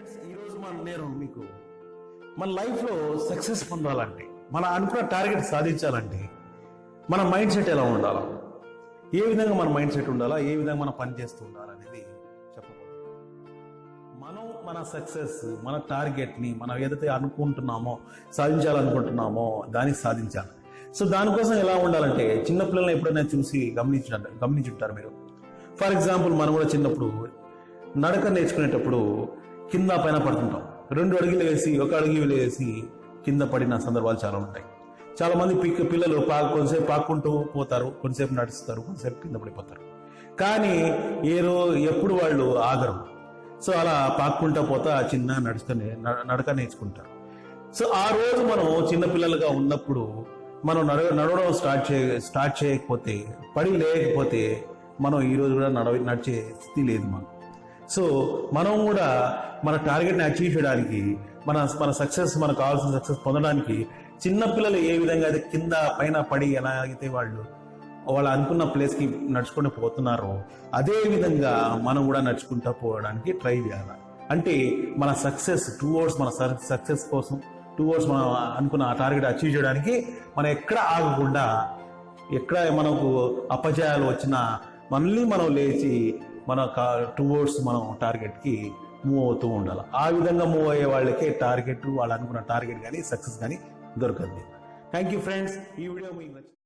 ఈరోజు నేను మీకు మన లైఫ్లో సక్సెస్ పొందాలంటే, మన అనుకున్న టార్గెట్ సాధించాలంటే మన మైండ్ సెట్ ఎలా ఉండాలా, ఏ విధంగా మన మైండ్ సెట్ ఉండాలా, ఏ విధంగా మనం పని చేస్తూ ఉండాలనేది చెప్పబోతున్నాం. మనం మన సక్సెస్, మన టార్గెట్ని మనం ఏదైతే అనుకుంటున్నామో, సాధించాలనుకుంటున్నామో దాన్ని సాధించాలి. సో దానికోసం ఎలా ఉండాలంటే, చిన్నపిల్లల్ని ఎప్పుడైనా చూసి గమనించుంటారు మీరు. ఫర్ ఎగ్జాంపుల్, మనం కూడా చిన్నప్పుడు నడక నేర్చుకునేటప్పుడు కింద పైన పడుతుంటాం. 2 అడుగులు వేసి 1 అడుగు వేసి కింద పడిన సందర్భాలు చాలా ఉంటాయి. చాలా మంది పిల్లలు కొంతసేపు పాక్కుంటూ పోతారు, కొంతసేపు నడుస్తారు, కొంతసేపు కింద పడిపోతారు. కానీ ఎప్పుడు వాళ్ళు ఆగరు. సో అలా పాక్కుంటా పోతా చిన్న నడక నేర్చుకుంటారు. సో ఆ రోజు మనం చిన్నపిల్లలుగా ఉన్నప్పుడు మనం నడవడం స్టార్ట్ చేయకపోతే, పడి లేకపోతే మనం ఈరోజు కూడా నడిచే స్థితి లేదు మనకు. సో మనం కూడా మన టార్గెట్ని అచీవ్ చేయడానికి, మన సక్సెస్, మనకు కావాల్సిన సక్సెస్ పొందడానికి చిన్నపిల్లలు ఏ విధంగా అయితే కింద పైన పడి ఎలా అయితే వాళ్ళు అనుకున్న ప్లేస్కి నడుచుకుంటూ పోతున్నారో, అదే విధంగా మనం కూడా నడుచుకుంటూ పోవడానికి ట్రై చేయాలి. అంటే మన సక్సెస్ మన సక్సెస్ కోసం మనం అనుకున్న ఆ టార్గెట్ అచీవ్ చేయడానికి మనం ఎక్కడ ఆగకుండా, ఎక్కడ మనకు అపజయాలు వచ్చినా మళ్ళీ మనం లేచి మన మనం టార్గెట్కి మూవ్ అవుతూ ఉండాలి. ఆ విధంగా మూవ్ అయ్యే వాళ్ళకే టార్గెట్, వాళ్ళు అనుకున్న టార్గెట్ కానీ సక్సెస్ కానీ దొరకదు. Thank you friends. ఈ వీడియో మీకు నచ్చింది.